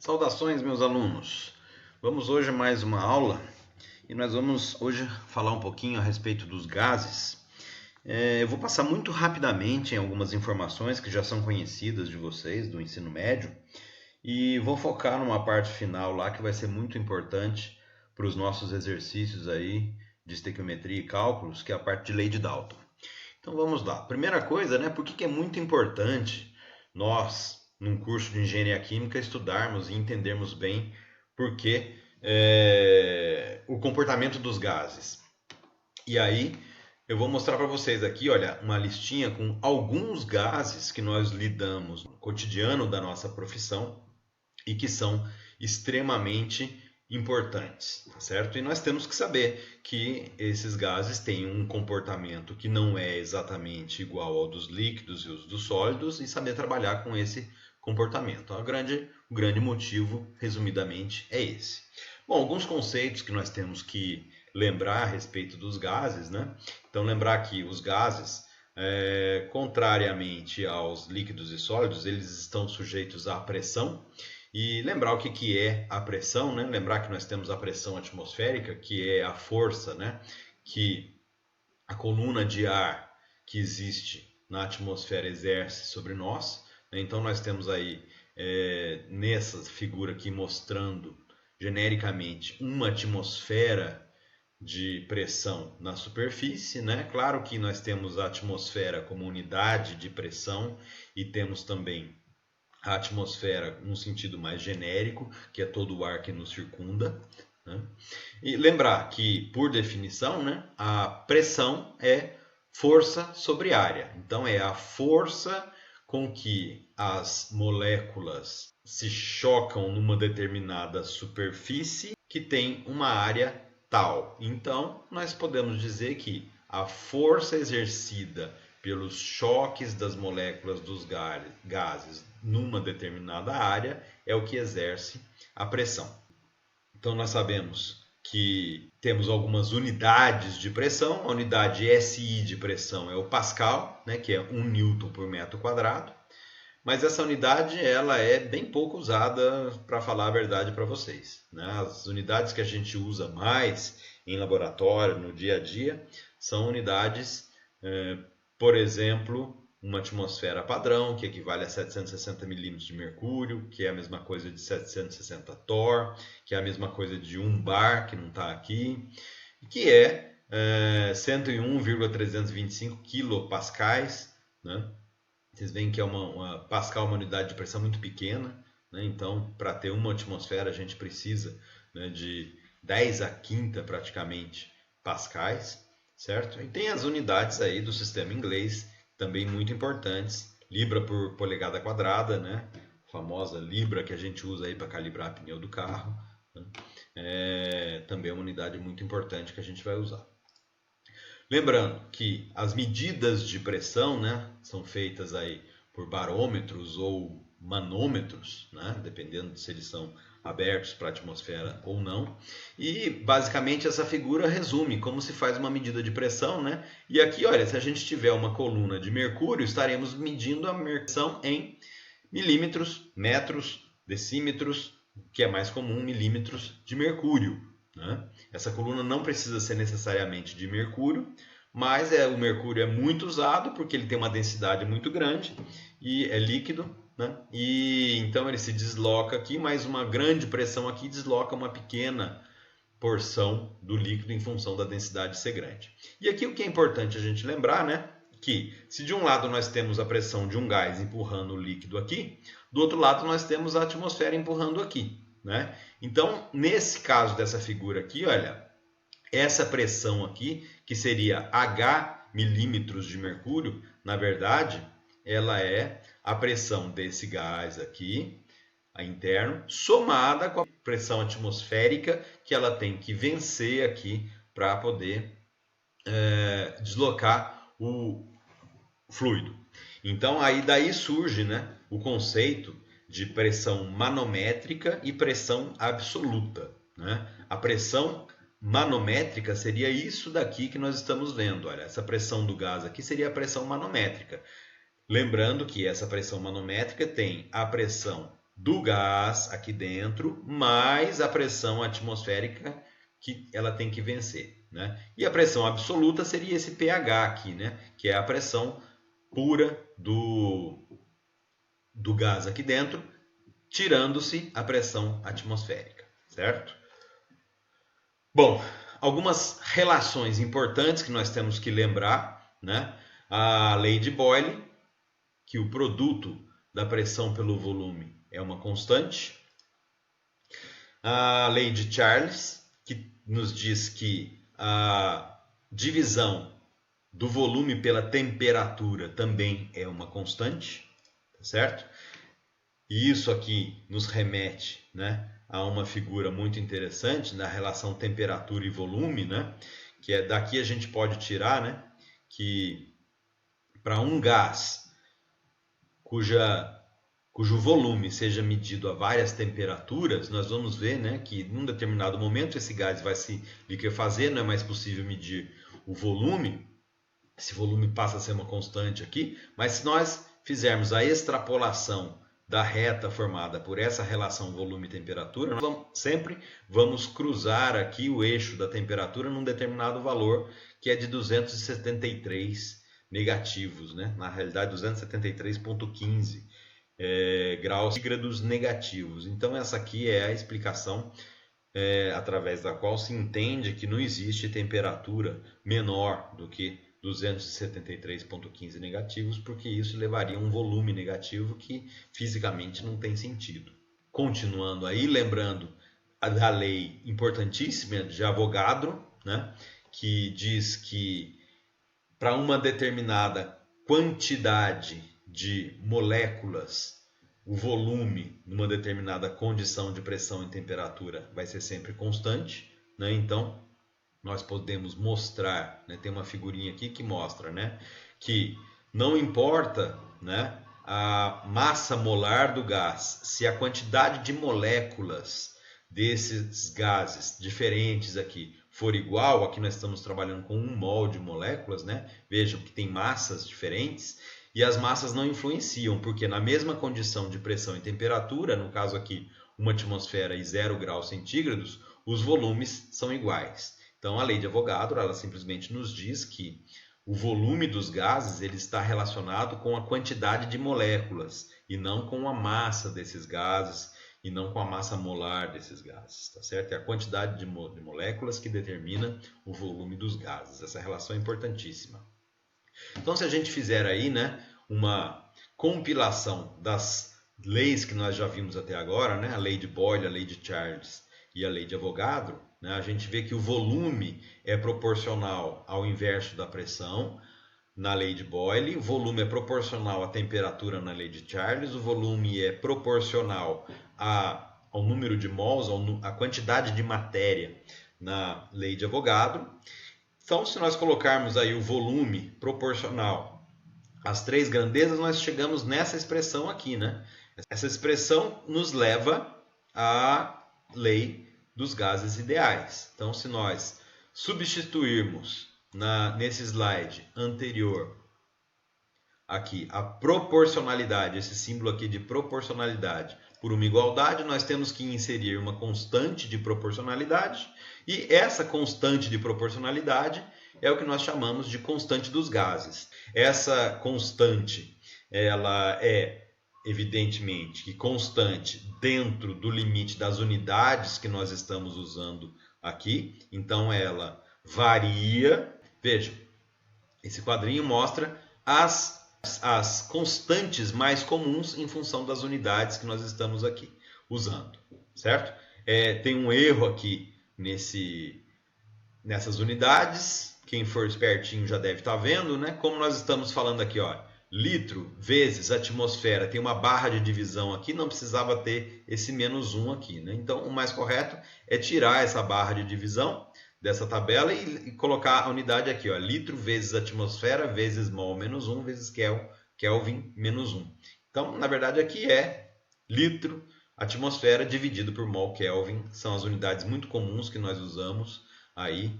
Saudações, meus alunos! Vamos hoje a mais uma aula e nós vamos hoje falar um pouquinho a respeito dos gases. Eu vou passar muito rapidamente em algumas informações que já são conhecidas de vocês do ensino médio e vou focar numa parte final lá que vai ser muito importante para os nossos exercícios aí de estequiometria e cálculos, que é a parte de lei de Dalton. Então vamos lá. Primeira coisa, né? Por que é muito importante nós, num curso de engenharia química, estudarmos e entendermos bem por que o comportamento dos gases? E aí eu vou mostrar para vocês aqui, olha, uma listinha com alguns gases que nós lidamos no cotidiano da nossa profissão e que são extremamente importantes, tá certo? E nós temos que saber que esses gases têm um comportamento que não é exatamente igual ao dos líquidos e os dos sólidos e saber trabalhar com esse comportamento. O grande motivo, resumidamente, é esse. Bom, alguns conceitos que nós temos que lembrar a respeito dos gases, né? Então, lembrar que os gases, contrariamente aos líquidos e sólidos, eles estão sujeitos à pressão. E lembrar o que é a pressão, né? Lembrar que nós temos a pressão atmosférica, que é a força, né? Que a coluna de ar que existe na atmosfera exerce sobre nós. Então nós temos aí nessa figura aqui mostrando genericamente uma atmosfera de pressão na superfície, né? Claro que nós temos a atmosfera como unidade de pressão e temos também a atmosfera num sentido mais genérico, que é todo o ar que nos circunda, né? E lembrar que, por definição, né, a pressão é força sobre área. Então, é a força com que as moléculas se chocam numa determinada superfície que tem uma área tal. Então, nós podemos dizer que a força exercida pelos choques das moléculas dos gases numa determinada área é o que exerce a pressão. Então nós sabemos que temos algumas unidades de pressão. A unidade SI de pressão é o Pascal, né, que é 1 newton por metro quadrado. Mas essa unidade ela é bem pouco usada, para falar a verdade para vocês, né? As unidades que a gente usa mais em laboratório, no dia a dia, são unidades, por exemplo, uma atmosfera padrão, que equivale a 760 milímetros de mercúrio, que é a mesma coisa de 760 torr, que é a mesma coisa de 1 bar, que não está aqui, que é 101,325 quilopascais, né? Vocês veem que Pascal é uma unidade de pressão muito pequena, né? Então, para ter uma atmosfera, a gente precisa, né, de 10 a quinta, praticamente, pascais, certo? E tem as unidades aí do sistema inglês, também muito importantes, libra por polegada quadrada, né? A famosa libra que a gente usa aí para calibrar pneu do carro, né? Também é uma unidade muito importante que a gente vai usar. Lembrando que as medidas de pressão, né, são feitas aí por barômetros ou manômetros, né, dependendo de se eles são abertos para a atmosfera ou não. E basicamente essa figura resume como se faz uma medida de pressão, né? E aqui, olha, se a gente tiver uma coluna de mercúrio, estaremos medindo a pressão em milímetros, metros, decímetros, que é mais comum, milímetros de mercúrio, né? Essa coluna não precisa ser necessariamente de mercúrio, mas o mercúrio é muito usado porque ele tem uma densidade muito grande e é líquido, né? E então ele se desloca aqui, mas uma grande pressão aqui desloca uma pequena porção do líquido em função da densidade ser grande. E aqui o que é importante a gente lembrar, né? Que se de um lado nós temos a pressão de um gás empurrando o líquido aqui, do outro lado nós temos a atmosfera empurrando aqui, né? Então, nesse caso dessa figura aqui, olha, essa pressão aqui, que seria H milímetros de mercúrio, na verdade, ela é a pressão desse gás aqui, a interno, somada com a pressão atmosférica que ela tem que vencer aqui para poder deslocar o fluido. Então, aí daí surge, né, o conceito de pressão manométrica e pressão absoluta, né? A pressão manométrica seria isso daqui que nós estamos vendo. Olha, essa pressão do gás aqui seria a pressão manométrica. Lembrando que essa pressão manométrica tem a pressão do gás aqui dentro, mais a pressão atmosférica que ela tem que vencer, né? E a pressão absoluta seria esse pH aqui, né? Que é a pressão pura do gás aqui dentro, tirando-se a pressão atmosférica, certo? Bom, algumas relações importantes que nós temos que lembrar, né? A lei de Boyle, que o produto da pressão pelo volume é uma constante. A lei de Charles, que nos diz que a divisão do volume pela temperatura também é uma constante, certo? E isso aqui nos remete, né, a uma figura muito interessante na relação temperatura e volume, né? Que é daqui a gente pode tirar, né, que para um gás cujo volume seja medido a várias temperaturas, nós vamos ver, né, que num determinado momento esse gás vai se liquefazer, não é mais possível medir o volume, esse volume passa a ser uma constante aqui, mas se nós fizermos a extrapolação da reta formada por essa relação volume-temperatura, nós sempre vamos cruzar aqui o eixo da temperatura num determinado valor que é de 273 negativos, né? Na realidade 273,15 graus centígrados negativos. Então essa aqui é a explicação através da qual se entende que não existe temperatura menor do que 273,15 negativos, porque isso levaria a um volume negativo que fisicamente não tem sentido. Continuando aí, lembrando da lei importantíssima de Avogadro, né, que diz que para uma determinada quantidade de moléculas, o volume numa determinada condição de pressão e temperatura vai ser sempre constante, né? Então, nós podemos mostrar, né, tem uma figurinha aqui que mostra, né, que não importa, né, a massa molar do gás, se a quantidade de moléculas desses gases diferentes aqui for igual, aqui nós estamos trabalhando com 1 mol de moléculas, né? Vejam que tem massas diferentes e as massas não influenciam, porque na mesma condição de pressão e temperatura, no caso aqui uma atmosfera e 0 graus centígrados, os volumes são iguais. Então, a lei de Avogadro, ela simplesmente nos diz que o volume dos gases ele está relacionado com a quantidade de moléculas e não com a massa desses gases e não com a massa molar desses gases, tá certo? É a quantidade de moléculas que determina o volume dos gases. Essa relação é importantíssima. Então, se a gente fizer aí, né, uma compilação das leis que nós já vimos até agora, né, a lei de Boyle, a lei de Charles e a lei de Avogadro, a gente vê que o volume é proporcional ao inverso da pressão na lei de Boyle, o volume é proporcional à temperatura na lei de Charles, o volume é proporcional ao número de mols, à quantidade de matéria na lei de Avogadro. Então, se nós colocarmos aí o volume proporcional às 3 grandezas, nós chegamos nessa expressão aqui, né? Essa expressão nos leva à lei dos gases ideais. Então, se nós substituirmos nesse slide anterior aqui a proporcionalidade, esse símbolo aqui de proporcionalidade, por uma igualdade, nós temos que inserir uma constante de proporcionalidade e essa constante de proporcionalidade é o que nós chamamos de constante dos gases. Essa constante, ela é evidentemente que constante dentro do limite das unidades que nós estamos usando aqui. Então ela varia. Vejam, esse quadrinho mostra as constantes mais comuns em função das unidades que nós estamos aqui usando, certo? Tem um erro aqui nessas unidades. Quem for espertinho já deve estar vendo, né? Como nós estamos falando aqui, ó, litro vezes atmosfera, tem uma barra de divisão aqui, não precisava ter esse menos 1 aqui, né? Então, o mais correto é tirar essa barra de divisão dessa tabela e colocar a unidade aqui, ó, litro vezes atmosfera vezes mol menos 1 vezes Kelvin menos 1. Então, na verdade, aqui é litro atmosfera dividido por mol Kelvin, são as unidades muito comuns que nós usamos aí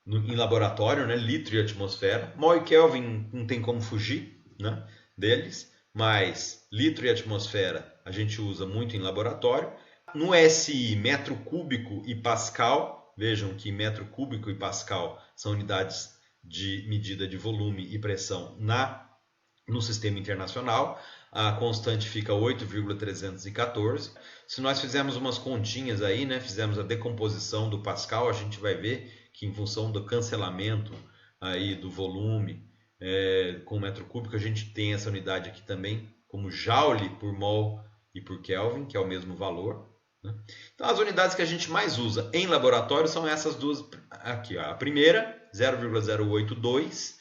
em laboratório, né? Litro e atmosfera. Mol e Kelvin não tem como fugir, né, deles, mas litro e atmosfera a gente usa muito em laboratório. No SI, metro cúbico e pascal, vejam que metro cúbico e pascal são unidades de medida de volume e pressão no sistema internacional. A constante fica 8,314. Se nós fizermos umas continhas aí, né, fizermos a decomposição do pascal, a gente vai ver que em função do cancelamento aí do volume com metro cúbico, a gente tem essa unidade aqui também como joule por mol e por Kelvin, que é o mesmo valor. Né? Então as unidades que a gente mais usa em laboratório são essas duas aqui. Ó. A primeira, 0,082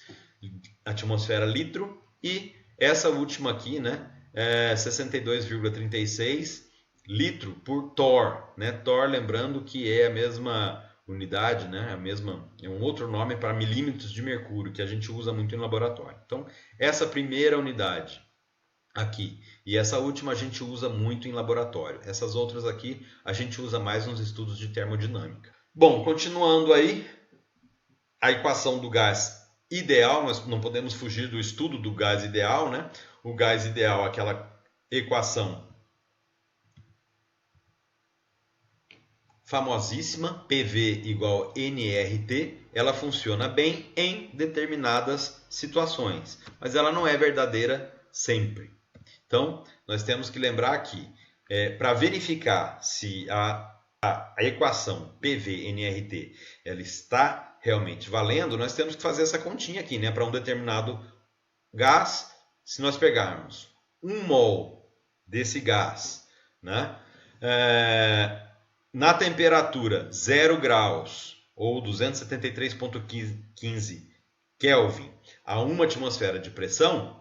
atmosfera litro, e essa última aqui, né, 62,36 litro por torr, né? Torr, lembrando que é a mesma unidade, né? É um outro nome para milímetros de mercúrio, que a gente usa muito em laboratório. Então, essa primeira unidade aqui e essa última a gente usa muito em laboratório. Essas outras aqui a gente usa mais nos estudos de termodinâmica. Bom, continuando aí, a equação do gás ideal, nós não podemos fugir do estudo do gás ideal, né? O gás ideal, aquela equação famosíssima, PV igual nRT, ela funciona bem em determinadas situações, mas ela não é verdadeira sempre. Então, nós temos que lembrar que, para verificar se a equação PV-nRT ela está realmente valendo, nós temos que fazer essa continha aqui, né? Para um determinado gás, se nós pegarmos 1 mol desse gás, né? Na temperatura 0 graus ou 273,15 Kelvin a 1 atmosfera de pressão,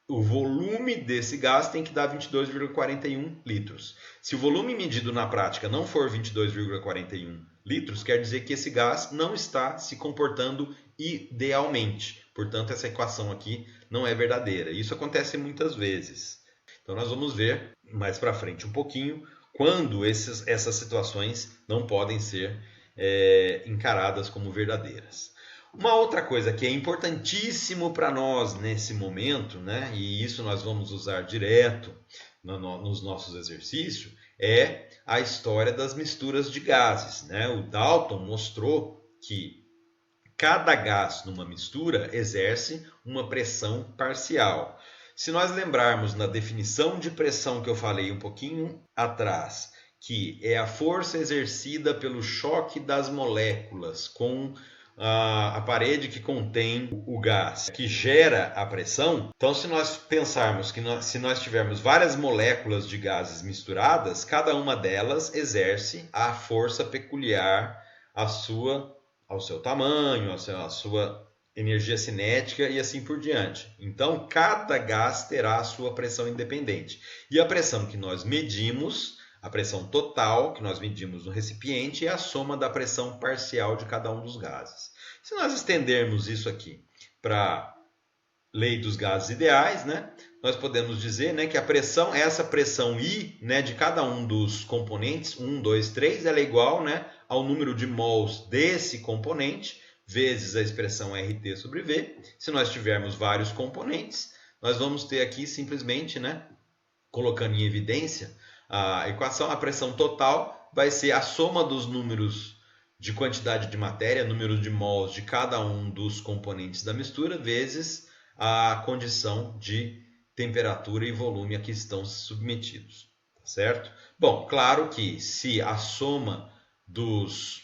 o volume desse gás tem que dar 22,41 litros. Se o volume medido na prática não for 22,41 litros, quer dizer que esse gás não está se comportando idealmente. Portanto, essa equação aqui não é verdadeira. Isso acontece muitas vezes. Então, nós vamos ver mais para frente um pouquinho quando essas situações não podem ser encaradas como verdadeiras. Uma outra coisa que é importantíssimo para nós nesse momento, né, e isso nós vamos usar direto nos nossos exercícios, é a história das misturas de gases. Né? O Dalton mostrou que cada gás numa mistura exerce uma pressão parcial. Se nós lembrarmos na definição de pressão que eu falei um pouquinho atrás, que é a força exercida pelo choque das moléculas com a parede que contém o gás, que gera a pressão. Então, se nós pensarmos que se nós tivermos várias moléculas de gases misturadas, cada uma delas exerce a força peculiar ao seu tamanho, à sua energia cinética e assim por diante. Então, cada gás terá a sua pressão independente. E a pressão que nós medimos, a pressão total que nós medimos no recipiente, é a soma da pressão parcial de cada um dos gases. Se nós estendermos isso aqui para a lei dos gases ideais, né, nós podemos dizer, né, que a pressão, essa pressão I, né, de cada um dos componentes, 1, 2, 3, ela é igual, né, ao número de mols desse componente, vezes a expressão RT sobre V. Se nós tivermos vários componentes, nós vamos ter aqui simplesmente, né, colocando em evidência a equação, a pressão total vai ser a soma dos números de quantidade de matéria, número de mols de cada um dos componentes da mistura, vezes a condição de temperatura e volume a que estão submetidos, certo? Bom, claro que se a soma dos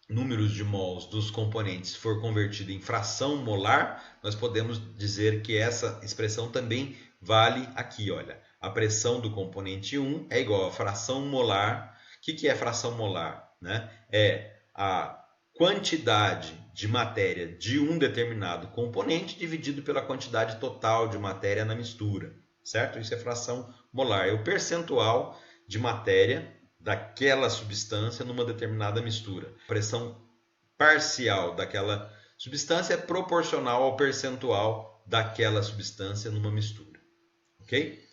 números de mols dos componentes for convertida em fração molar, nós podemos dizer que essa expressão também vale aqui, olha. A pressão do componente 1 é igual a fração molar. O que é fração molar? Né? É a quantidade de matéria de um determinado componente dividido pela quantidade total de matéria na mistura, certo? Isso é fração molar, é o percentual de matéria daquela substância numa determinada mistura. A pressão parcial daquela substância é proporcional ao percentual daquela substância numa mistura, ok?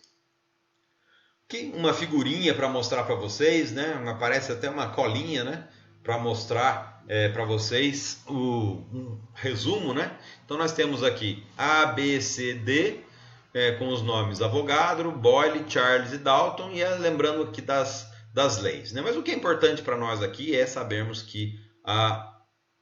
Aqui uma figurinha para mostrar para vocês, né? Parece até uma colinha, né? Para mostrar para vocês um resumo, né? Então nós temos aqui A, B, C, D, com os nomes Avogadro, Boyle, Charles e Dalton, e lembrando aqui das leis. Né? Mas o que é importante para nós aqui é sabermos que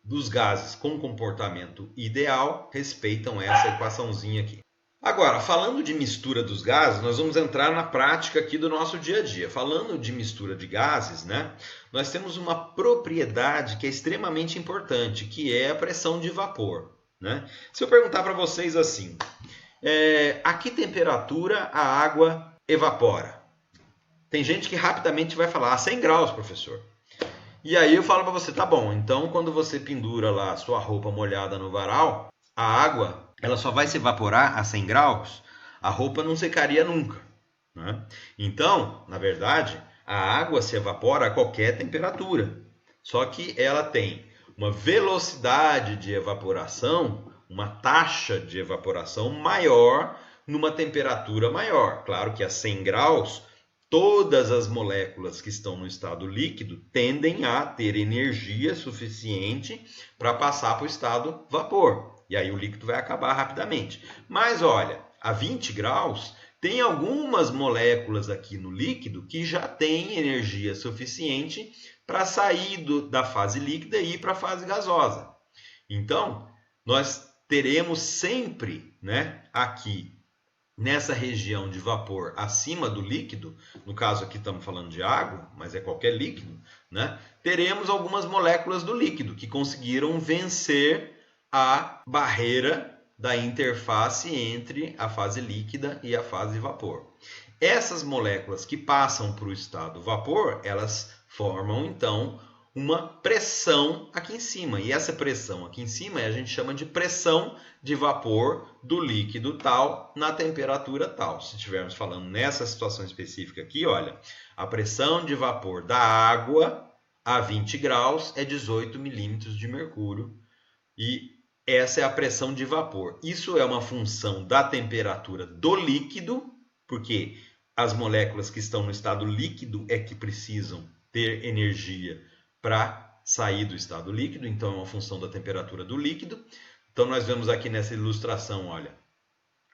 dos gases com comportamento ideal respeitam essa equaçãozinha aqui. Agora, falando de mistura dos gases, nós vamos entrar na prática aqui do nosso dia a dia. Falando de mistura de gases, né, nós temos uma propriedade que é extremamente importante, que é a pressão de vapor. Né? Se eu perguntar para vocês assim, a que temperatura a água evapora? Tem gente que rapidamente vai falar, 100 graus, professor. E aí eu falo para você, tá bom, então quando você pendura lá a sua roupa molhada no varal, a água ela só vai se evaporar a 100 graus, a roupa não secaria nunca. Né? Então, na verdade, a água se evapora a qualquer temperatura. Só que ela tem uma velocidade de evaporação, uma taxa de evaporação maior numa temperatura maior. Claro que a 100 graus, todas as moléculas que estão no estado líquido tendem a ter energia suficiente para passar para o estado vapor. E aí o líquido vai acabar rapidamente. Mas olha, a 20 graus tem algumas moléculas aqui no líquido que já têm energia suficiente para sair da fase líquida e ir para a fase gasosa. Então, nós teremos sempre, né, aqui nessa região de vapor acima do líquido, no caso aqui estamos falando de água, mas é qualquer líquido, né, teremos algumas moléculas do líquido que conseguiram vencer a barreira da interface entre a fase líquida e a fase vapor. Essas moléculas que passam para o estado vapor, elas formam então uma pressão aqui em cima. E essa pressão aqui em cima a gente chama de pressão de vapor do líquido tal na temperatura tal. Se estivermos falando nessa situação específica aqui, olha, a pressão de vapor da água a 20 graus é 18 milímetros de mercúrio e essa é a pressão de vapor. Isso é uma função da temperatura do líquido, porque as moléculas que estão no estado líquido é que precisam ter energia para sair do estado líquido, então é uma função da temperatura do líquido. Então nós vemos aqui nessa ilustração, olha,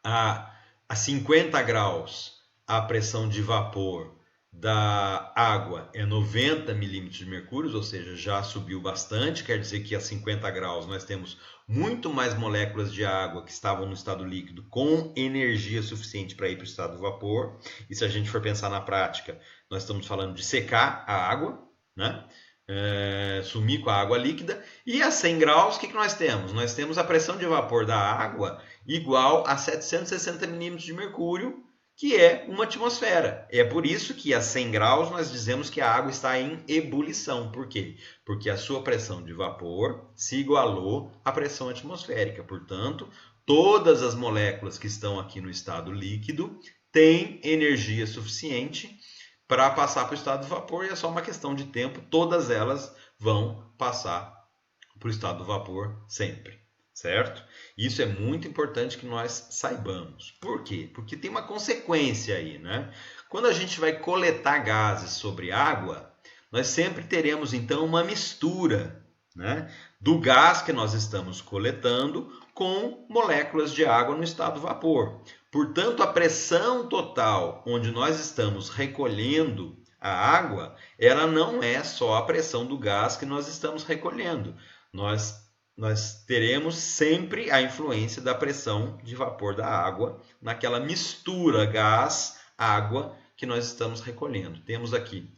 a 50 graus a pressão de vapor da água é 90 milímetros de mercúrio, ou seja, já subiu bastante, quer dizer que a 50 graus nós temos muito mais moléculas de água que estavam no estado líquido com energia suficiente para ir para o estado de vapor. E se a gente for pensar na prática, nós estamos falando de secar a água, né? Sumir com a água líquida. E a 100 graus, o que nós temos? Nós temos a pressão de vapor da água igual a 760 milímetros de mercúrio, que é uma atmosfera. É por isso que a 100 graus nós dizemos que a água está em ebulição. Por quê? Porque a sua pressão de vapor se igualou à pressão atmosférica. Portanto, todas as moléculas que estão aqui no estado líquido têm energia suficiente para passar para o estado de vapor e é só uma questão de tempo. Todas elas vão passar para o estado de vapor sempre. Certo? Isso é muito importante que nós saibamos. Por quê? Porque tem uma consequência aí, né? Quando a gente vai coletar gases sobre água, nós sempre teremos então uma mistura, né, do gás que nós estamos coletando com moléculas de água no estado vapor. Portanto, a pressão total onde nós estamos recolhendo a água, ela não é só a pressão do gás que nós estamos recolhendo. Nós teremos sempre a influência da pressão de vapor da água naquela mistura gás-água que nós estamos recolhendo. Temos aqui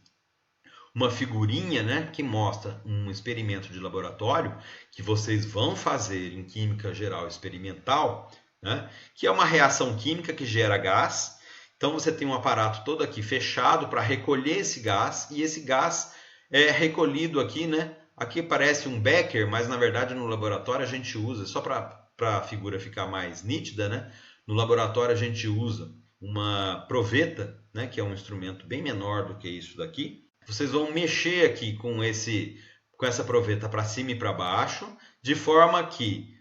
uma figurinha, né, que mostra um experimento de laboratório que vocês vão fazer em Química Geral Experimental, né, que é uma reação química que gera gás. Então você tem um aparato todo aqui fechado para recolher esse gás e esse gás é recolhido aqui, né? Aqui parece um becker, mas na verdade no laboratório a gente usa, só para a figura ficar mais nítida, né? No laboratório a gente usa uma proveta, né? Que é um instrumento bem menor do que isso daqui. Vocês vão mexer aqui com essa proveta para cima e para baixo, de forma que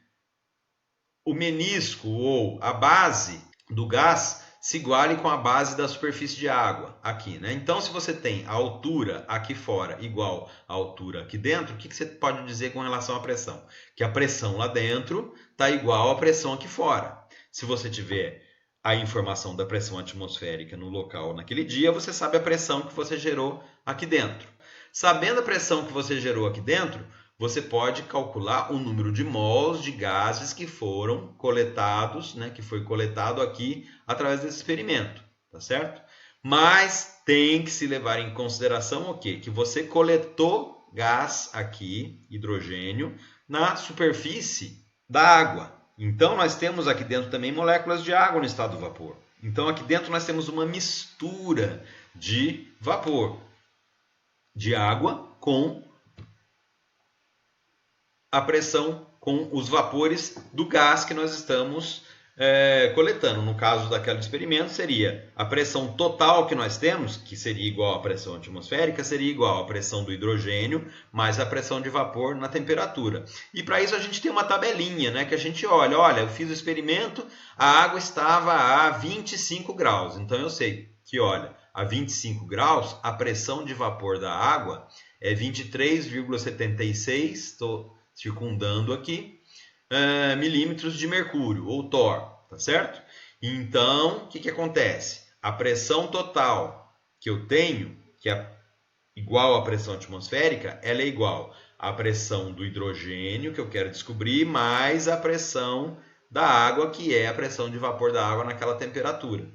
o menisco ou a base do gás se iguale com a base da superfície de água aqui, né? Então, se você tem a altura aqui fora igual à altura aqui dentro, o que você pode dizer com relação à pressão? Que a pressão lá dentro está igual à pressão aqui fora. Se você tiver a informação da pressão atmosférica no local naquele dia, você sabe a pressão que você gerou aqui dentro. Sabendo a pressão que você gerou aqui dentro, você pode calcular o número de mols de gases que foram coletados, né, que foi coletado aqui através desse experimento, tá certo? Mas tem que se levar em consideração o quê? Que você coletou gás aqui, hidrogênio, na superfície da água. Então, nós temos aqui dentro também moléculas de água no estado do vapor. Então, aqui dentro nós temos uma mistura de vapor, de água com a pressão, com os vapores do gás que nós estamos coletando. No caso daquele experimento, seria a pressão total que nós temos, que seria igual à pressão atmosférica, seria igual à pressão do hidrogênio, mais a pressão de vapor na temperatura. E para isso a gente tem uma tabelinha, né, que a gente olha, eu fiz o experimento, a água estava a 25 graus. Então eu sei que, olha, a 25 graus, a pressão de vapor da água é 23,76, estou circundando aqui, milímetros de mercúrio, ou torr, tá certo? Então, o que acontece? A pressão total que eu tenho, que é igual à pressão atmosférica, ela é igual à pressão do hidrogênio, que eu quero descobrir, mais a pressão da água, que é a pressão de vapor da água naquela temperatura.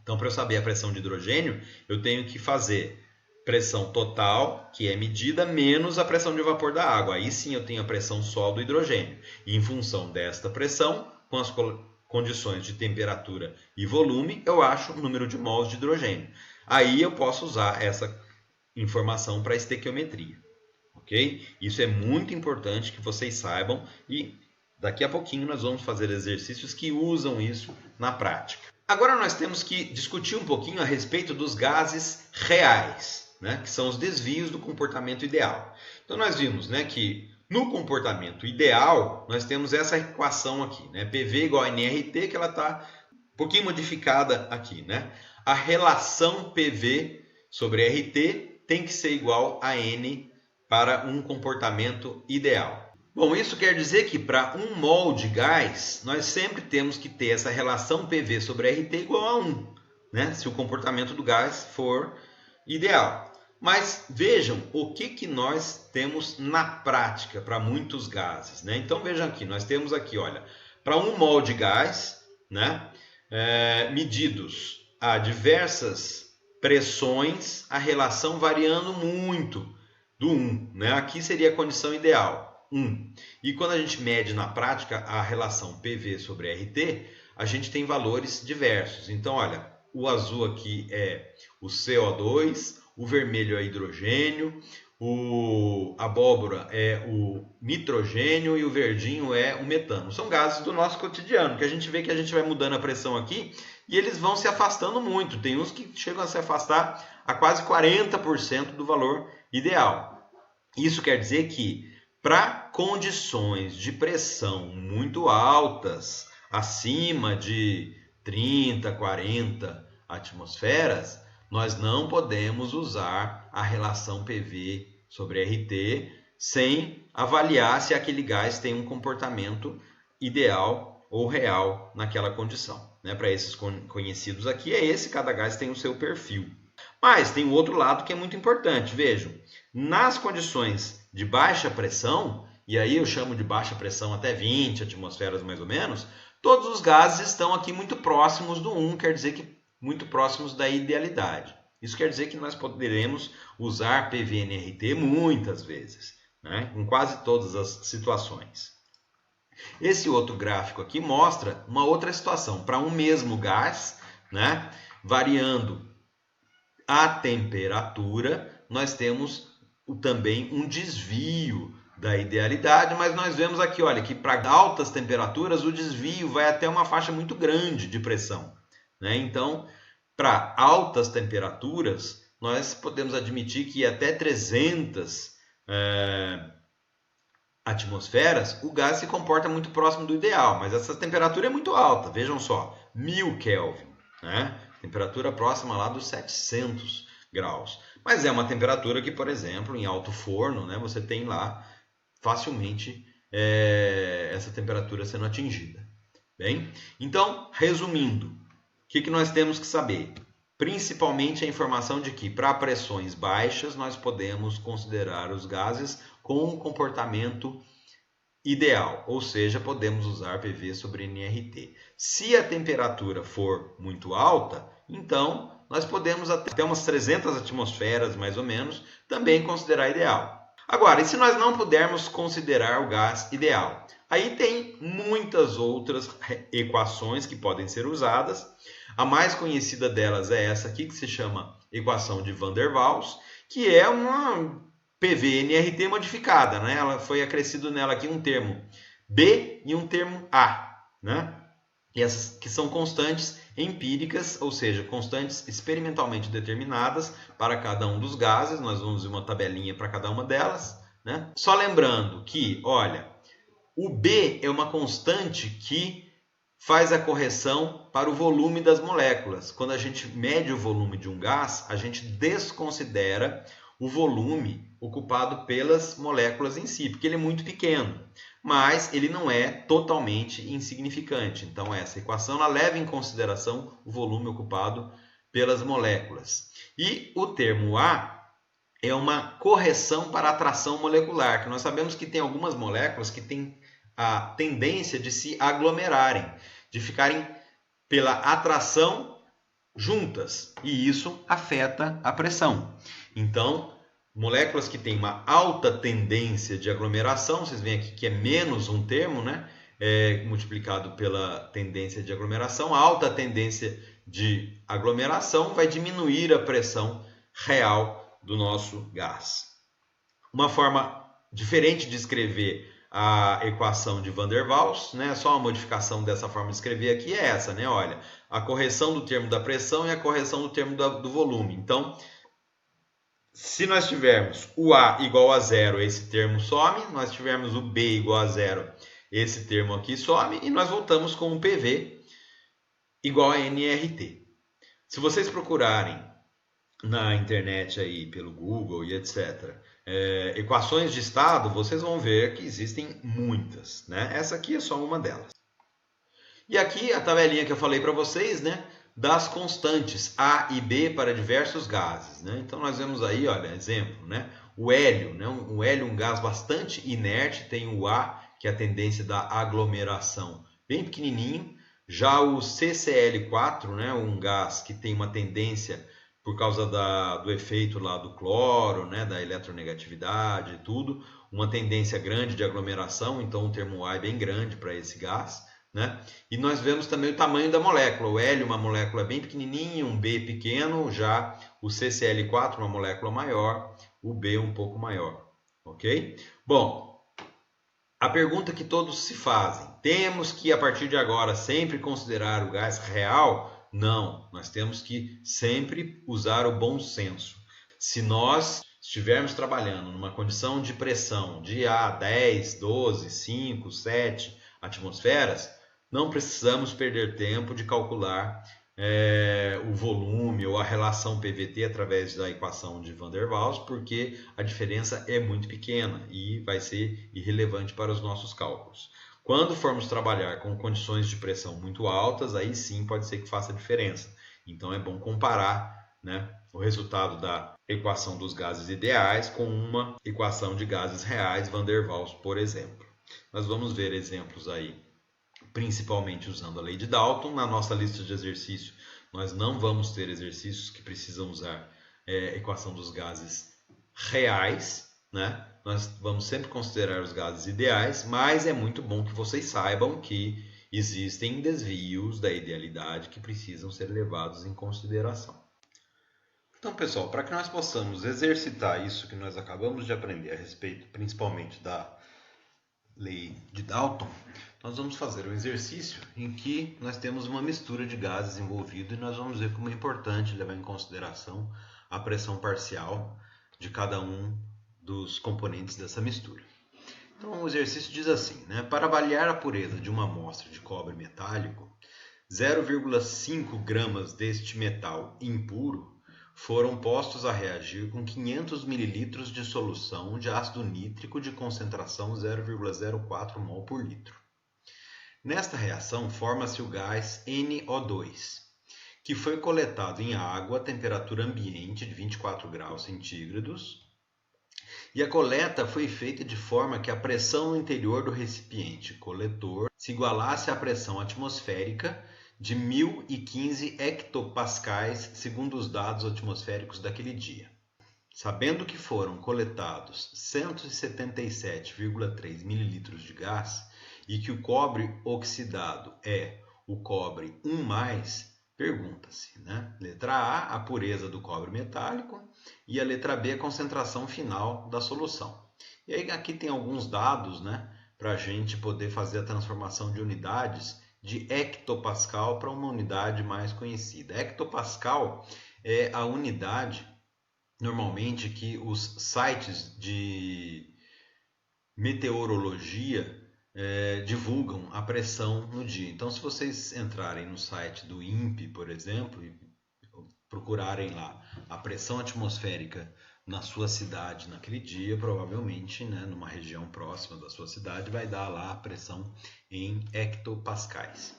Então, para eu saber a pressão de hidrogênio, eu tenho que fazer pressão total, que é medida, menos a pressão de vapor da água. Aí sim eu tenho a pressão só do hidrogênio. E em função desta pressão, com as condições de temperatura e volume, eu acho o número de mols de hidrogênio. Aí eu posso usar essa informação para estequiometria. Ok? Isso é muito importante que vocês saibam e daqui a pouquinho nós vamos fazer exercícios que usam isso na prática. Agora nós temos que discutir um pouquinho a respeito dos gases reais, né, que são os desvios do comportamento ideal. Então nós vimos, né, que no comportamento ideal nós temos essa equação aqui, né, PV igual a nRT, que ela está um pouquinho modificada aqui, né? A relação PV sobre RT tem que ser igual a N para um comportamento ideal. Bom, isso quer dizer que para 1 mol de gás, nós sempre temos que ter essa relação PV sobre RT igual a 1, né? Se o comportamento do gás for ideal. Mas vejam o que nós temos na prática para muitos gases, né? Então vejam aqui, nós temos aqui, olha, para 1 mol de gás, né, medidos a diversas pressões, a relação variando muito do 1, né? Aqui seria a condição ideal. 1. E quando a gente mede na prática a relação PV sobre RT, a gente tem valores diversos. Então, olha, o azul aqui é o CO2, o vermelho é hidrogênio, a abóbora é o nitrogênio e o verdinho é o metano. São gases do nosso cotidiano, que a gente vê que a gente vai mudando a pressão aqui e eles vão se afastando muito. Tem uns que chegam a se afastar a quase 40% do valor ideal. Isso quer dizer que para condições de pressão muito altas, acima de 30, 40 atmosferas, nós não podemos usar a relação PV sobre RT sem avaliar se aquele gás tem um comportamento ideal ou real naquela condição. Né? Para esses conhecidos aqui, cada gás tem o seu perfil. Mas tem o outro lado que é muito importante. Vejam, nas condições de baixa pressão, e aí eu chamo de baixa pressão até 20 atmosferas mais ou menos, todos os gases estão aqui muito próximos do 1, quer dizer que muito próximos da idealidade. Isso quer dizer que nós poderemos usar PV-NRT muitas vezes, né? Em quase todas as situações. Esse outro gráfico aqui mostra uma outra situação. Para um mesmo gás, né, variando a temperatura, nós temos também um desvio da idealidade, mas nós vemos aqui, olha, que para altas temperaturas o desvio vai até uma faixa muito grande de pressão, né? Então, para altas temperaturas, nós podemos admitir que até 300 atmosferas, o gás se comporta muito próximo do ideal, mas essa temperatura é muito alta, vejam só, 1000 Kelvin, né? Temperatura próxima lá dos 700 graus. Mas é uma temperatura que, por exemplo, em alto forno, né, você tem lá facilmente essa temperatura sendo atingida. Bem, então, resumindo, que nós temos que saber? Principalmente a informação de que para pressões baixas nós podemos considerar os gases com um comportamento ideal, ou seja, podemos usar PV sobre nRT. Se a temperatura for muito alta, então nós podemos até umas 300 atmosferas mais ou menos também considerar ideal. Agora, e se nós não pudermos considerar o gás ideal? Aí tem muitas outras equações que podem ser usadas. A mais conhecida delas é essa aqui, que se chama equação de Van der Waals, que é uma PV-nRT modificada, né? Ela foi acrescido nela aqui um termo B e um termo A, né? E essas que são constantes empíricas, ou seja, constantes experimentalmente determinadas para cada um dos gases. Nós vamos ver uma tabelinha para cada uma delas, né? Só lembrando que, olha, o B é uma constante que faz a correção para o volume das moléculas. Quando a gente mede o volume de um gás, a gente desconsidera o volume ocupado pelas moléculas em si, porque ele é muito pequeno, mas ele não é totalmente insignificante. Então essa equação ela leva em consideração o volume ocupado pelas moléculas. E o termo A é uma correção para a atração molecular, que nós sabemos que tem algumas moléculas que têm a tendência de se aglomerarem, de ficarem pela atração juntas, e isso afeta a pressão. Então, moléculas que têm uma alta tendência de aglomeração, vocês veem aqui que é menos um termo, né? Multiplicado pela tendência de aglomeração, a alta tendência de aglomeração vai diminuir a pressão real do nosso gás. Uma forma diferente de escrever a equação de Van der Waals, né? Só uma modificação dessa forma de escrever aqui é essa, né? Olha, a correção do termo da pressão e a correção do termo do volume. Então, se nós tivermos o A igual a zero, esse termo some. Nós tivermos o B igual a zero, esse termo aqui some. E nós voltamos com o PV igual a nRT. Se vocês procurarem na internet aí, pelo Google e etc., equações de estado, vocês vão ver que existem muitas, né? Essa aqui é só uma delas. E aqui a tabelinha que eu falei para vocês, né? Das constantes A e B para diversos gases, né? Então nós vemos aí, olha, exemplo, né? O hélio, né? O hélio é um gás bastante inerte, tem o A, que é a tendência da aglomeração, bem pequenininho. Já o CCl4, né? Um gás que tem uma tendência, por causa do efeito lá do cloro, né? Da eletronegatividade e tudo, uma tendência grande de aglomeração, então o termo A é bem grande para esse gás, né? E nós vemos também o tamanho da molécula. O hélio, uma molécula bem pequenininha, um B pequeno, já o CCl4, uma molécula maior, o B um pouco maior, ok? Bom, a pergunta que todos se fazem, temos que a partir de agora sempre considerar o gás real? Não, nós temos que sempre usar o bom senso. Se nós estivermos trabalhando numa condição de pressão de 10, 12, 5, 7 atmosferas, não precisamos perder tempo de calcular o volume ou a relação PVT através da equação de Van der Waals, porque a diferença é muito pequena e vai ser irrelevante para os nossos cálculos. Quando formos trabalhar com condições de pressão muito altas, aí sim pode ser que faça diferença. Então é bom comparar, né, o resultado da equação dos gases ideais com uma equação de gases reais, Van der Waals, por exemplo. Nós vamos ver exemplos aí, principalmente usando a lei de Dalton. Na nossa lista de exercício, nós não vamos ter exercícios que precisam usar equação dos gases reais, né? Nós vamos sempre considerar os gases ideais, mas é muito bom que vocês saibam que existem desvios da idealidade que precisam ser levados em consideração. Então, pessoal, para que nós possamos exercitar isso que nós acabamos de aprender a respeito, principalmente da lei de Dalton, nós vamos fazer um exercício em que nós temos uma mistura de gases envolvido e nós vamos ver como é importante levar em consideração a pressão parcial de cada um dos componentes dessa mistura. Então o exercício diz assim, né? Para avaliar a pureza de uma amostra de cobre metálico, 0,5 gramas deste metal impuro foram postos a reagir com 500 ml de solução de ácido nítrico de concentração 0,04 mol por litro. Nesta reação forma-se o gás NO2. que foi coletado em água a temperatura ambiente de 24 graus centígrados, e a coleta foi feita de forma que a pressão no interior do recipiente coletor se igualasse à pressão atmosférica de 1015 hectopascais, segundo os dados atmosféricos daquele dia. Sabendo que foram coletados 177,3 ml de gás e que o cobre oxidado é o cobre 1+, pergunta-se, né? Letra A, a pureza do cobre metálico, e a letra B, a concentração final da solução. E aí aqui tem alguns dados, né, para a gente poder fazer a transformação de unidades de hectopascal para uma unidade mais conhecida. Hectopascal é a unidade normalmente que os sites de meteorologia divulgam a pressão no dia. Então, se vocês entrarem no site do INPE, por exemplo, e procurarem lá a pressão atmosférica na sua cidade naquele dia, provavelmente, né, numa região próxima da sua cidade, vai dar lá a pressão em hectopascais.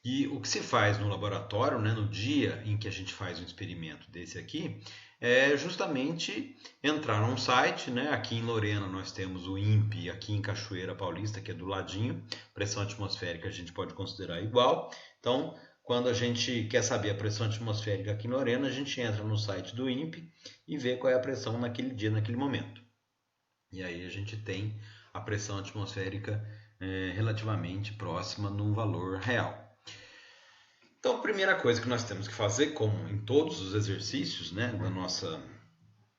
E o que se faz no laboratório, né, no dia em que a gente faz um experimento desse aqui, é justamente entrar num site, né? Aqui em Lorena nós temos o INPE, aqui em Cachoeira Paulista, que é do ladinho, pressão atmosférica a gente pode considerar igual. Então, quando a gente quer saber a pressão atmosférica aqui em Lorena, a gente entra no site do INPE e vê qual é a pressão naquele dia, naquele momento. E aí a gente tem a pressão atmosférica relativamente próxima num valor real. Então, a primeira coisa que nós temos que fazer, como em todos os exercícios, né,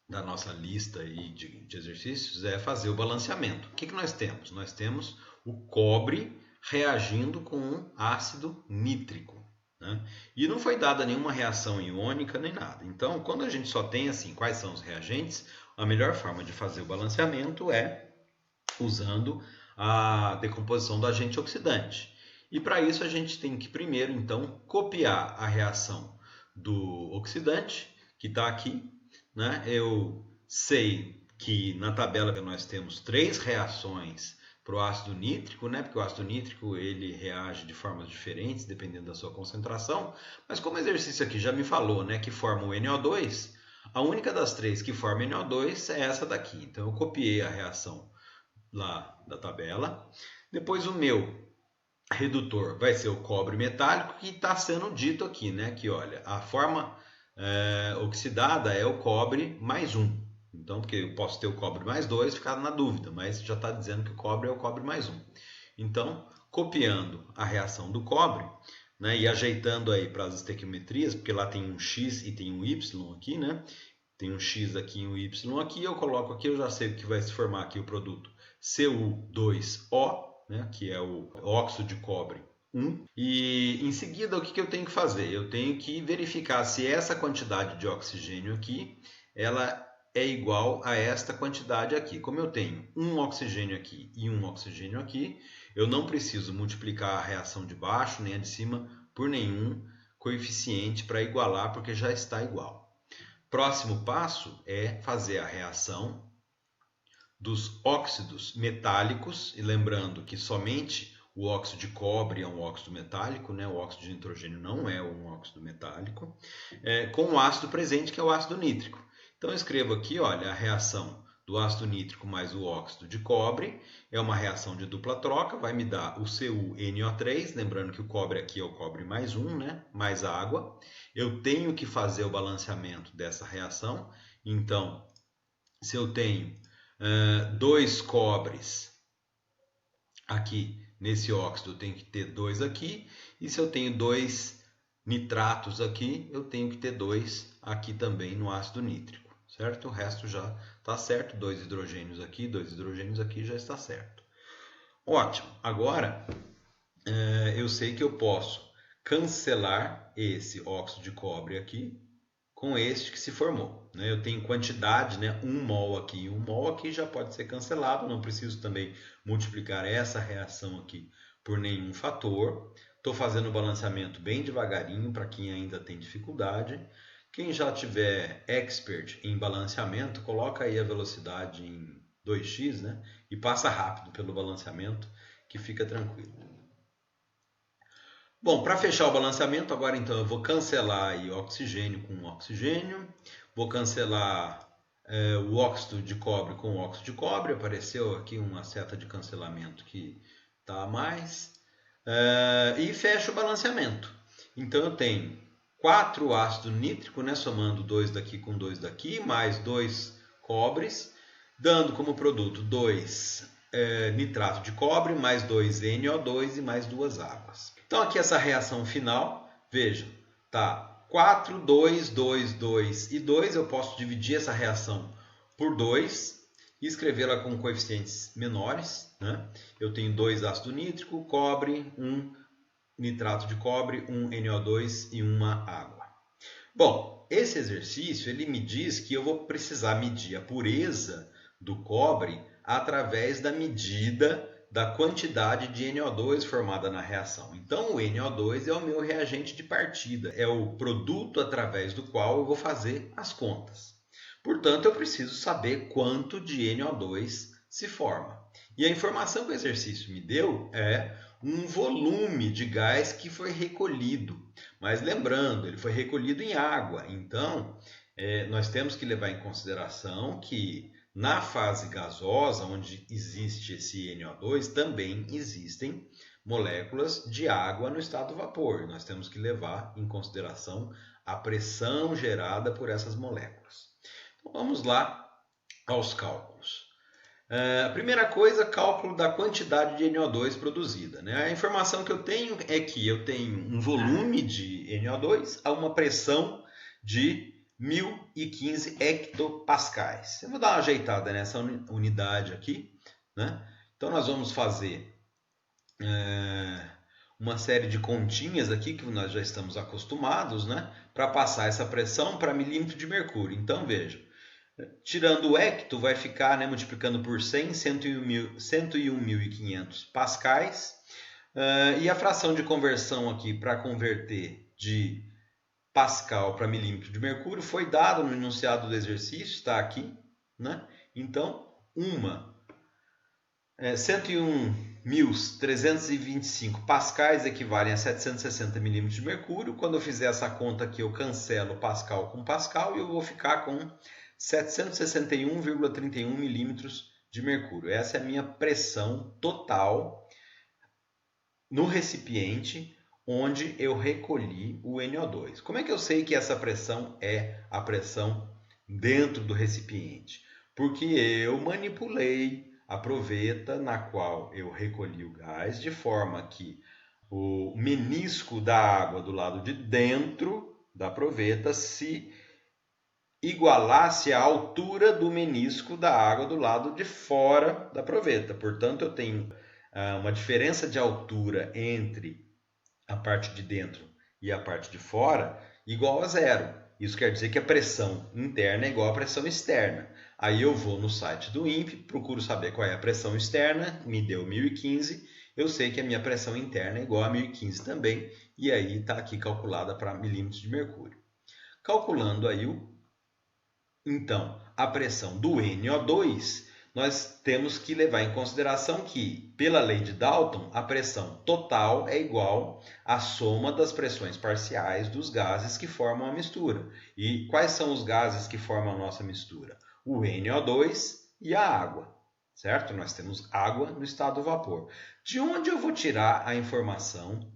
da nossa lista aí de exercícios, é fazer o balanceamento. O que nós temos? Nós temos o cobre reagindo com um ácido nítrico, né? E não foi dada nenhuma reação iônica nem nada. Então, quando a gente só tem assim, quais são os reagentes, a melhor forma de fazer o balanceamento é usando a decomposição do agente oxidante. E para isso a gente tem que primeiro, então, copiar a reação do oxidante, que está aqui, né? Eu sei que na tabela nós temos 3 reações para o ácido nítrico, né? Porque o ácido nítrico ele reage de formas diferentes, dependendo da sua concentração. Mas como o exercício aqui já me falou, né, que forma o NO2, a única das 3 que forma NO2 é essa daqui. Então eu copiei a reação lá da tabela. Depois o meu redutor vai ser o cobre metálico, que está sendo dito aqui, né? Que olha, a forma oxidada é o cobre mais 1. Então, porque eu posso ter o cobre mais 2, ficar na dúvida, mas já está dizendo que o cobre é o cobre mais 1. Então, copiando a reação do cobre, né, e ajeitando aí para as estequiometrias, porque lá tem um X e tem um Y aqui, né? Tem um X aqui e um Y aqui, eu coloco aqui, eu já sei o que vai se formar aqui o produto Cu2O, né, que é o óxido de cobre 1. E em seguida, o que eu tenho que fazer? Eu tenho que verificar se essa quantidade de oxigênio aqui ela é igual a esta quantidade aqui. Como eu tenho um oxigênio aqui e um oxigênio aqui, eu não preciso multiplicar a reação de baixo nem a de cima por nenhum coeficiente para igualar, porque já está igual. Próximo passo é fazer a reação dos óxidos metálicos, e lembrando que somente o óxido de cobre é um óxido metálico, né? O óxido de nitrogênio não é um óxido metálico, com o ácido presente, que é o ácido nítrico. Então eu escrevo aqui, olha, a reação do ácido nítrico mais o óxido de cobre é uma reação de dupla troca, vai me dar o CuNO3, lembrando que o cobre aqui é o cobre mais 1, né? Mais água. Eu tenho que fazer o balanceamento dessa reação, então se eu tenho 2 cobres aqui nesse óxido, eu tenho que ter 2 aqui. E se eu tenho 2 nitratos aqui, eu tenho que ter 2 aqui também no ácido nítrico, certo? O resto já está certo. 2 hidrogênios aqui, 2 hidrogênios aqui, já está certo. Ótimo. Agora, eu sei que eu posso cancelar esse óxido de cobre aqui com este que se formou, né? Eu tenho quantidade, né? 1 mol aqui e 1 mol aqui já pode ser cancelado. Não preciso também multiplicar essa reação aqui por nenhum fator. Estou fazendo o balanceamento bem devagarinho para quem ainda tem dificuldade. Quem já tiver expert em balanceamento, coloca aí a velocidade em 2x, né? E passa rápido pelo balanceamento, que fica tranquilo. Bom, para fechar o balanceamento, agora então eu vou cancelar aí oxigênio com oxigênio, vou cancelar o óxido de cobre com óxido de cobre, apareceu aqui uma seta de cancelamento que está a mais, e fecho o balanceamento. Então eu tenho 4 ácido nítrico, né, somando 2 daqui com 2 daqui, mais 2 cobres, dando como produto 2 nitrato de cobre, mais 2 NO2 e mais 2 águas. Então aqui essa reação final, veja, tá 4, 2, 2, 2 e 2. Eu posso dividir essa reação por 2 e escrevê-la com coeficientes menores, né? Eu tenho 2 ácido nítrico, cobre, 1 nitrato de cobre, 1 NO2 e 1 água. Bom, esse exercício ele me diz que eu vou precisar medir a pureza do cobre através da medida da quantidade de NO2 formada na reação. Então, o NO2 é o meu reagente de partida, é o produto através do qual eu vou fazer as contas. Portanto, eu preciso saber quanto de NO2 se forma. E a informação que o exercício me deu é um volume de gás que foi recolhido. Mas lembrando, ele foi recolhido em água. Então, nós temos que levar em consideração que na fase gasosa, onde existe esse NO2, também existem moléculas de água no estado vapor. Nós temos que levar em consideração a pressão gerada por essas moléculas. Então, vamos lá aos cálculos. A primeira coisa, cálculo da quantidade de NO2 produzida, né? A informação que eu tenho é que eu tenho um volume de NO2 a uma pressão de 1015 hectopascais. Eu vou dar uma ajeitada nessa unidade aqui, né? Então nós vamos fazer uma série de continhas aqui que nós já estamos acostumados, né? Para passar essa pressão para milímetro de mercúrio. Então veja, tirando o hecto, vai ficar, né, multiplicando por 100, 101.500 pascais. E a fração de conversão aqui para converter de pascal para milímetro de mercúrio foi dado no enunciado do exercício, está aqui, né? Então, 101.325 pascais equivalem a 760 milímetros de mercúrio. Quando eu fizer essa conta aqui, eu cancelo pascal com pascal e eu vou ficar com 761,31 milímetros de mercúrio. Essa é a minha pressão total no recipiente onde eu recolhi o NO2. Como é que eu sei que essa pressão é a pressão dentro do recipiente? Porque eu manipulei a proveta na qual eu recolhi o gás, de forma que o menisco da água do lado de dentro da proveta se igualasse à altura do menisco da água do lado de fora da proveta. Portanto, eu tenho uma diferença de altura entre a parte de dentro e a parte de fora igual a zero. Isso quer dizer que a pressão interna é igual à pressão externa. Aí eu vou no site do INPE, procuro saber qual é a pressão externa, me deu 1015, eu sei que a minha pressão interna é igual a 1015 também, e aí está aqui calculada para milímetros de mercúrio. Calculando aí então, a pressão do NO2, nós temos que levar em consideração que, pela lei de Dalton, a pressão total é igual à soma das pressões parciais dos gases que formam a mistura. E quais são os gases que formam a nossa mistura? O NO2 e a água, certo? Nós temos água no estado vapor. De onde eu vou tirar a informação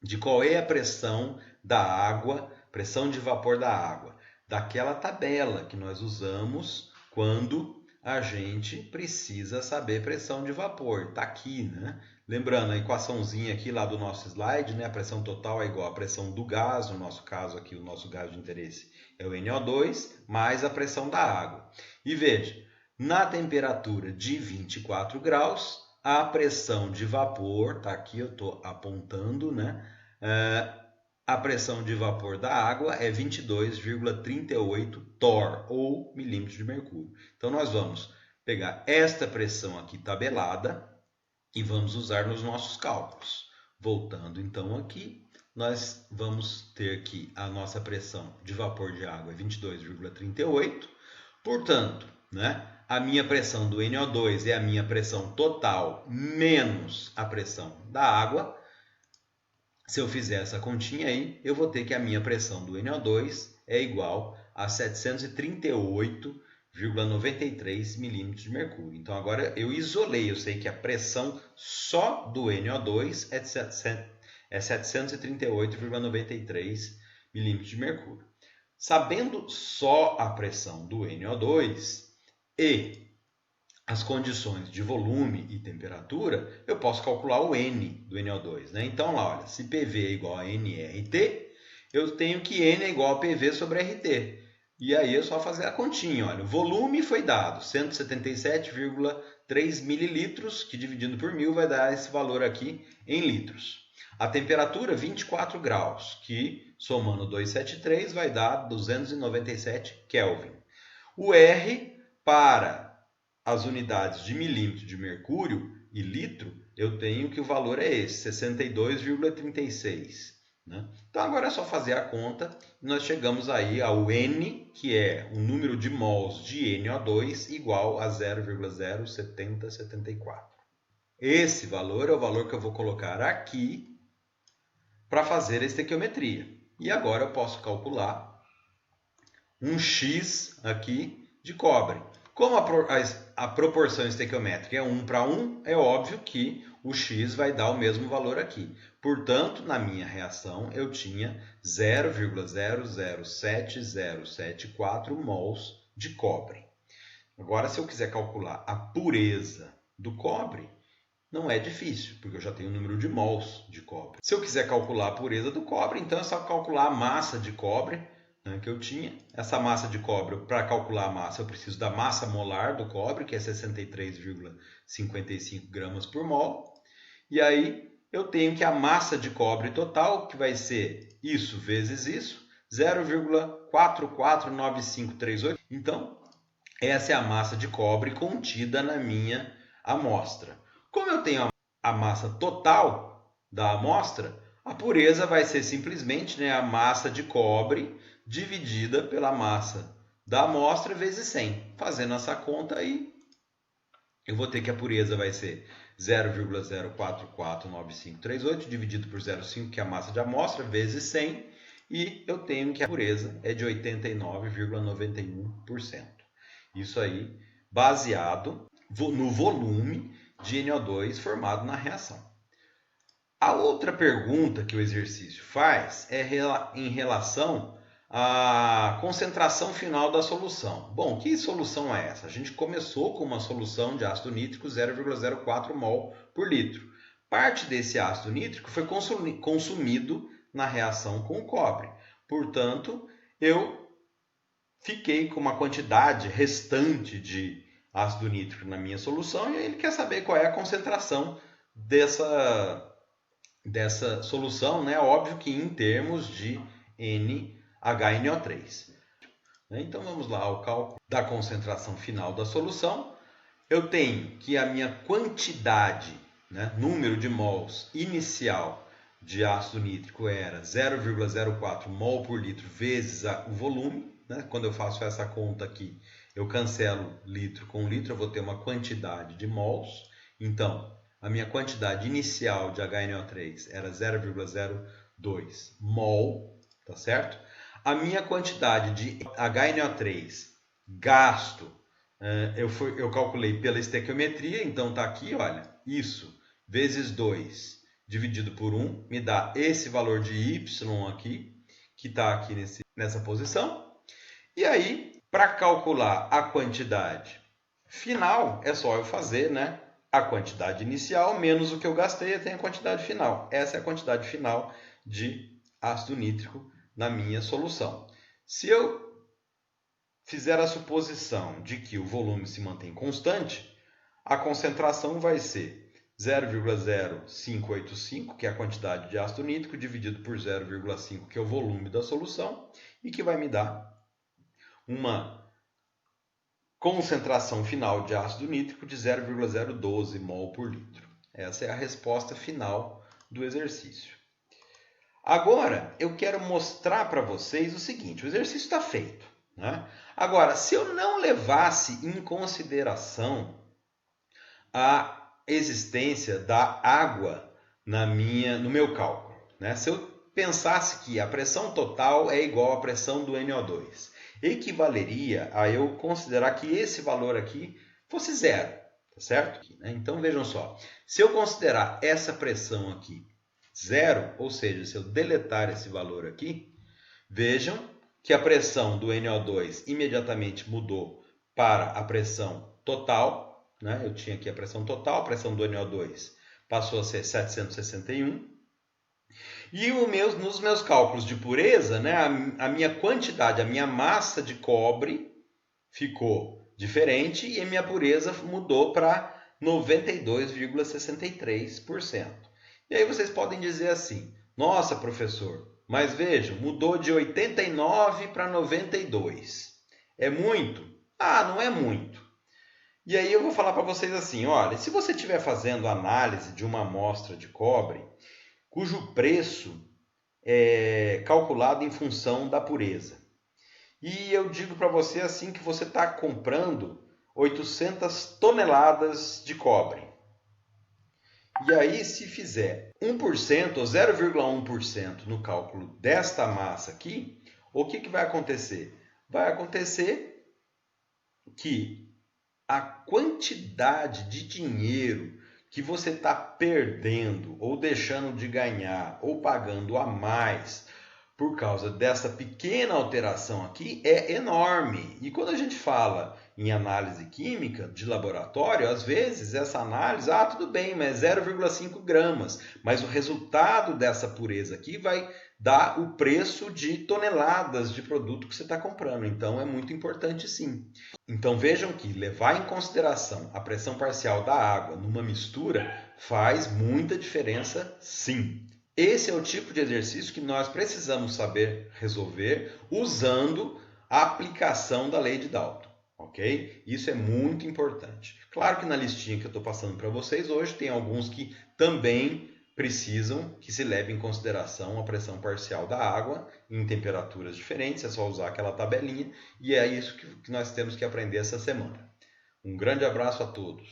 de qual é a pressão da água, pressão de vapor da água? Daquela tabela que nós usamos quando a gente precisa saber pressão de vapor. Está aqui, né? Lembrando a equaçãozinha aqui lá do nosso slide, né? A pressão total é igual à pressão do gás, no nosso caso aqui, o nosso gás de interesse é o NO2, mais a pressão da água. E veja, na temperatura de 24 graus, a pressão de vapor, tá aqui, eu estou apontando, né? A pressão de vapor da água é 22,38 torr, ou milímetros de mercúrio. Então, nós vamos pegar esta pressão aqui tabelada e vamos usar nos nossos cálculos. Voltando, então, aqui, nós vamos ter que a nossa pressão de vapor de água é 22,38. Portanto, né, a minha pressão do NO2 é a minha pressão total menos a pressão da água. se eu fizer essa continha aí, eu vou ter que a minha pressão do NO2 é igual a 738,93 milímetros de mercúrio. Então agora eu isolei, eu sei que a pressão só do NO2 é 738,93 milímetros de mercúrio. Sabendo só a pressão do NO2 e as condições de volume e temperatura, eu posso calcular o N do NO2. Né? Então, lá, olha, se PV é igual a nRT, eu tenho que N é igual a PV sobre RT. E aí é só fazer a continha. Olha, o volume foi dado, 177,3 mililitros, que dividindo por 1000 vai dar esse valor aqui em litros. A temperatura, 24 graus, que somando 273 vai dar 297 Kelvin. O R para as unidades de milímetro de mercúrio e litro, eu tenho que o valor é esse, 62,36. Né? Então agora é só fazer a conta e nós chegamos aí ao N, que é o número de mols de NO2 igual a 0,0774. Esse valor é o valor que eu vou colocar aqui para fazer a estequiometria. E agora eu posso calcular um X aqui de cobre. Como a proporção estequiométrica é 1 para 1, é óbvio que o X vai dar o mesmo valor aqui. Portanto, na minha reação, eu tinha 0,00774 mols de cobre. Agora, se eu quiser calcular a pureza do cobre, não é difícil, porque eu já tenho o número de mols de cobre. Se eu quiser calcular a pureza do cobre, então é só calcular a massa de cobre, né, que eu tinha. Essa massa de cobre, para calcular a massa, eu preciso da massa molar do cobre, que é 63,55 gramas por mol. E aí eu tenho que a massa de cobre total, que vai ser isso vezes isso, 0,449538. Então, essa é a massa de cobre contida na minha amostra. Como eu tenho a massa total da amostra, a pureza vai ser simplesmente, né, a massa de cobre dividida pela massa da amostra vezes 100. Fazendo essa conta aí, eu vou ter que a pureza vai ser 0,0449538 dividido por 0,5, que é a massa de amostra, vezes 100. E eu tenho que a pureza é de 89,91%. Isso aí baseado no volume de NO2 formado na reação. A outra pergunta que o exercício faz é em relação à concentração final da solução. Bom, que solução é essa? A gente começou com uma solução de ácido nítrico 0,04 mol por litro. Parte desse ácido nítrico foi consumido na reação com o cobre. Portanto, eu fiquei com uma quantidade restante de ácido nítrico na minha solução e ele quer saber qual é a concentração dessa solução, né? Óbvio que em termos de NHNO3. Então vamos lá ao cálculo da concentração final da solução. Eu tenho que a minha quantidade, né, número de mols inicial de ácido nítrico era 0,04 mol por litro vezes o volume. Né? Quando eu faço essa conta aqui, eu cancelo litro com litro, eu vou ter uma quantidade de mols. Então, a minha quantidade inicial de HNO3 era 0,02 mol, tá certo? A minha quantidade de HNO3 gasto, eu calculei pela estequiometria, então tá aqui, olha, isso vezes 2 dividido por 1 me dá esse valor de Y aqui, que está aqui nessa posição. E aí, para calcular a quantidade final, é só eu fazer, né, a quantidade inicial menos o que eu gastei, eu tenho a quantidade final. Essa é a quantidade final de ácido nítrico na minha solução. Se eu fizer a suposição de que o volume se mantém constante, a concentração vai ser 0,0585, que é a quantidade de ácido nítrico, dividido por 0,5, que é o volume da solução, e que vai me dar uma concentração final de ácido nítrico de 0,012 mol por litro. Essa é a resposta final do exercício. Agora, eu quero mostrar para vocês o seguinte, o exercício está feito. Né? Agora, se eu não levasse em consideração a existência da água no meu cálculo, né? Se eu pensasse que a pressão total é igual à pressão do NO2, equivaleria a eu considerar que esse valor aqui fosse zero, tá certo? Então vejam só, se eu considerar essa pressão aqui zero, ou seja, se eu deletar esse valor aqui, vejam que a pressão do NO2 imediatamente mudou para a pressão total, né? Eu tinha aqui a pressão total, a pressão do NO2 passou a ser 761. E nos meus cálculos de pureza, né, a minha quantidade, a minha massa de cobre ficou diferente e a minha pureza mudou para 92,63%. E aí vocês podem dizer assim, nossa professor, mas vejam, mudou de 89 para 92. É muito? Ah, não é muito. E aí eu vou falar para vocês assim, olha, se você estiver fazendo análise de uma amostra de cobre, cujo preço é calculado em função da pureza. E eu digo para você assim que você está comprando 800 toneladas de cobre. E aí, se fizer 1% ou 0,1% no cálculo desta massa aqui, o que vai acontecer? Vai acontecer que a quantidade de dinheiro que você está perdendo ou deixando de ganhar ou pagando a mais por causa dessa pequena alteração aqui é enorme. E quando a gente fala em análise química de laboratório, às vezes essa análise, tudo bem, mas 0,5 gramas. Mas o resultado dessa pureza aqui vai dar o preço de toneladas de produto que você está comprando. Então é muito importante sim. Então vejam que levar em consideração a pressão parcial da água numa mistura faz muita diferença sim. Esse é o tipo de exercício que nós precisamos saber resolver usando a aplicação da lei de Dalton, ok? Isso é muito importante. Claro que na listinha que eu estou passando para vocês hoje tem alguns que também precisam que se leve em consideração a pressão parcial da água em temperaturas diferentes, é só usar aquela tabelinha e é isso que nós temos que aprender essa semana. Um grande abraço a todos.